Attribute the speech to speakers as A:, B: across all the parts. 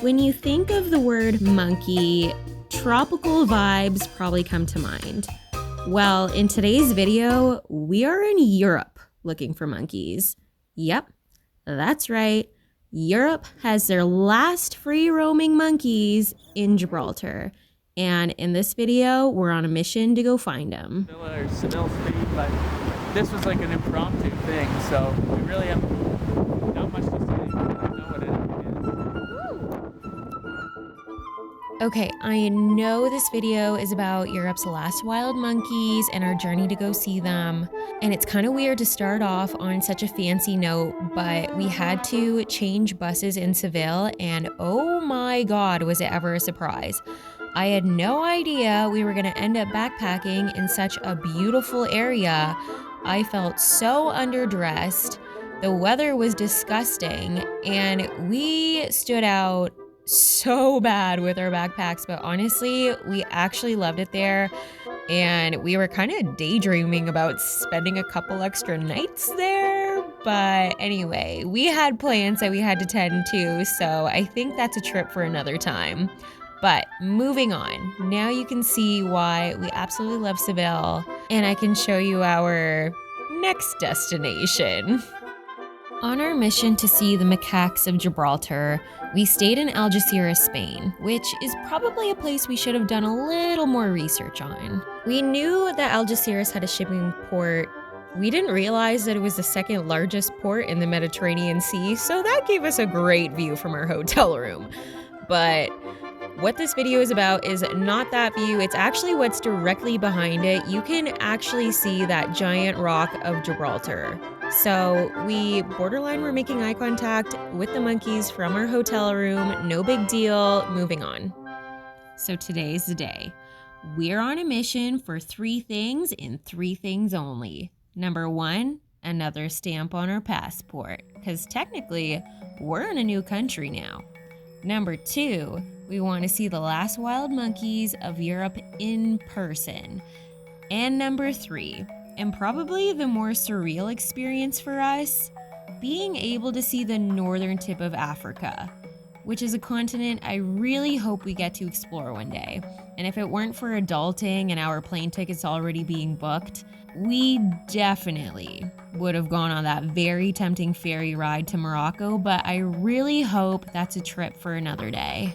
A: When you think of the word monkey, tropical vibes probably come to mind. Well, in today's video, we are in Europe looking for monkeys. Yep, that's right. Europe has their last free roaming monkeys in Gibraltar. And in this video, we're on a mission to go find them.
B: Seville Street, but this was like an impromptu thing, so we really have not much to say. We don't know what it is.
A: Okay, I know this video is about Europe's last wild monkeys and our journey to go see them. And it's kind of weird to start off on such a fancy note, but we had to change buses in Seville, and oh my god, was it ever a surprise. I had no idea we were gonna end up backpacking in such a beautiful area. I felt so underdressed. The weather was disgusting, and we stood out so bad with our backpacks, but honestly, we actually loved it there. And we were kind of daydreaming about spending a couple extra nights there. But anyway, we had plans that we had to tend to, so I think that's a trip for another time. But moving on, now you can see why we absolutely love Seville, and I can show you our next destination. On our mission to see the macaques of Gibraltar, we stayed in Algeciras, Spain, which is probably a place we should have done a little more research on. We knew that Algeciras had a shipping port. We didn't realize that it was the second largest port in the Mediterranean Sea, so that gave us a great view from our hotel room. But what this video is about is not that view, it's actually what's directly behind it. You can actually see that giant rock of Gibraltar. So we borderline were making eye contact with the monkeys from our hotel room. No big deal, moving on. So today's the day. We're on a mission for 3 things and 3 things only. Number 1, another stamp on our passport, because technically we're in a new country now. Number 2, we want to see the last wild monkeys of Europe in person. And number 3, and probably the more surreal experience for us, being able to see the northern tip of Africa, which is a continent I really hope we get to explore one day. And if it weren't for adulting and our plane tickets already being booked, we definitely would have gone on that very tempting ferry ride to Morocco, but I really hope that's a trip for another day.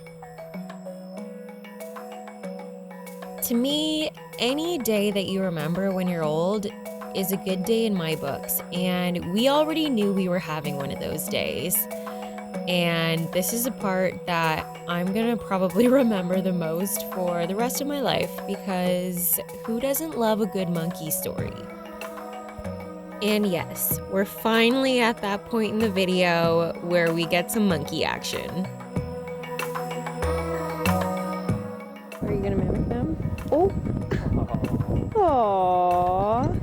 A: To me, any day that you remember when you're old is a good day in my books, and we already knew we were having one of those days. And this is a part that I'm gonna probably remember the most for the rest of my life, because who doesn't love a good monkey story? And yes, we're finally at that point in the video where we get some monkey action. Are you gonna mimic them? Oh! Aww!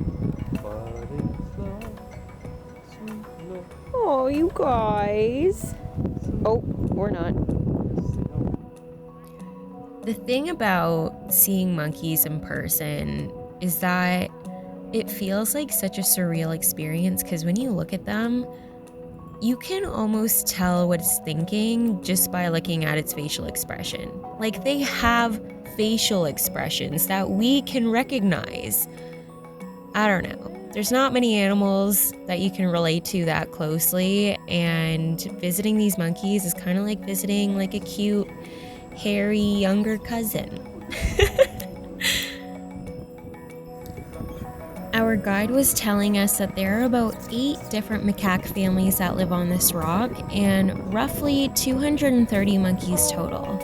A: Oh, you guys! Oh, or not. The thing about seeing monkeys in person is that it feels like such a surreal experience, because when you look at them, you can almost tell what it's thinking just by looking at its facial expression. Like, they have facial expressions that we can recognize. I don't know. There's not many animals that you can relate to that closely, and visiting these monkeys is kind of like visiting like a cute, hairy, younger cousin. Our guide was telling us that there are about 8 different macaque families that live on this rock, and roughly 230 monkeys total,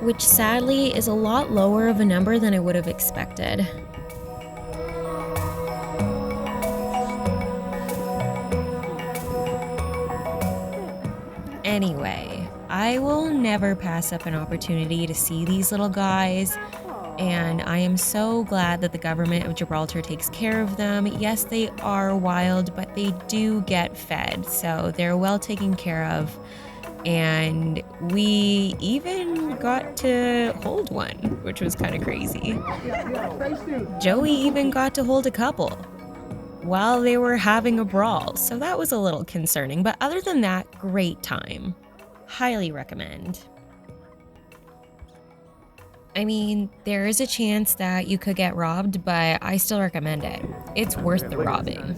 A: which sadly is a lot lower of a number than I would have expected. Anyway, I will never pass up an opportunity to see these little guys, and I am so glad that the government of Gibraltar takes care of them. Yes, they are wild, but they do get fed, so they're well taken care of. And we even got to hold one, which was kind of crazy. Joey even got to hold a couple while they were having a brawl, so that was a little concerning, but other than that, great time. Highly recommend. I mean, there is a chance that you could get robbed, but I still recommend it. It's worth the robbing.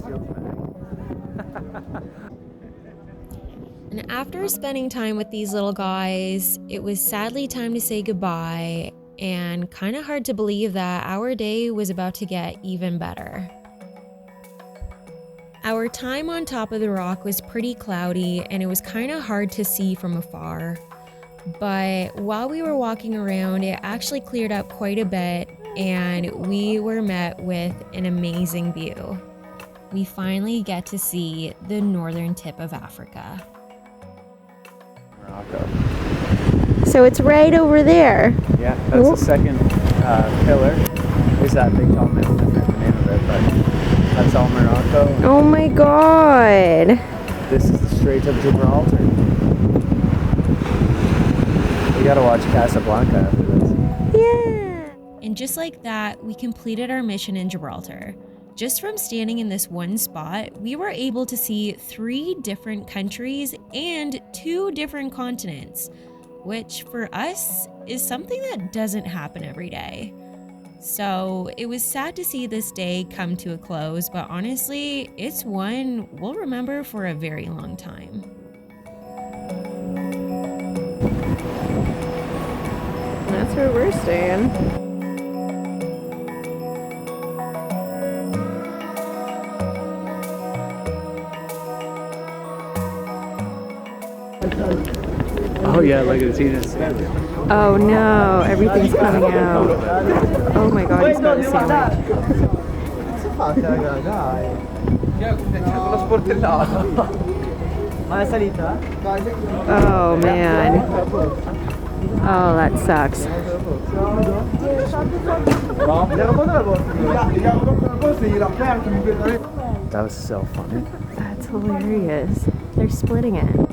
A: And after spending time with these little guys, it was sadly time to say goodbye, and kind of hard to believe that our day was about to get even better. Our time on top of the rock was pretty cloudy, and it was kind of hard to see from afar. But while we were walking around, it actually cleared up quite a bit, and we were met with an amazing view. We finally get to see the northern tip of Africa.
B: Morocco.
A: So it's right over there.
B: Yeah, that's the second pillar. There's that big tall mountain, I forget the name of it, but that's all Morocco.
A: Oh my god.
B: This is the Strait of Gibraltar. We gotta watch Casablanca after this.
A: Yeah. And just like that, we completed our mission in Gibraltar. Just from standing in this one spot, we were able to see 3 different countries and 2 different continents, which for us is something that doesn't happen every day. So it was sad to see this day come to a close, but honestly, it's one we'll remember for a very long time.
C: That's where we're staying.
B: Oh yeah, look at Tina's.
C: Oh no, everything's coming out. Oh my god, he's got a sandwich. Oh man. Oh, that sucks.
B: That was so funny.
C: That's hilarious. They're splitting it.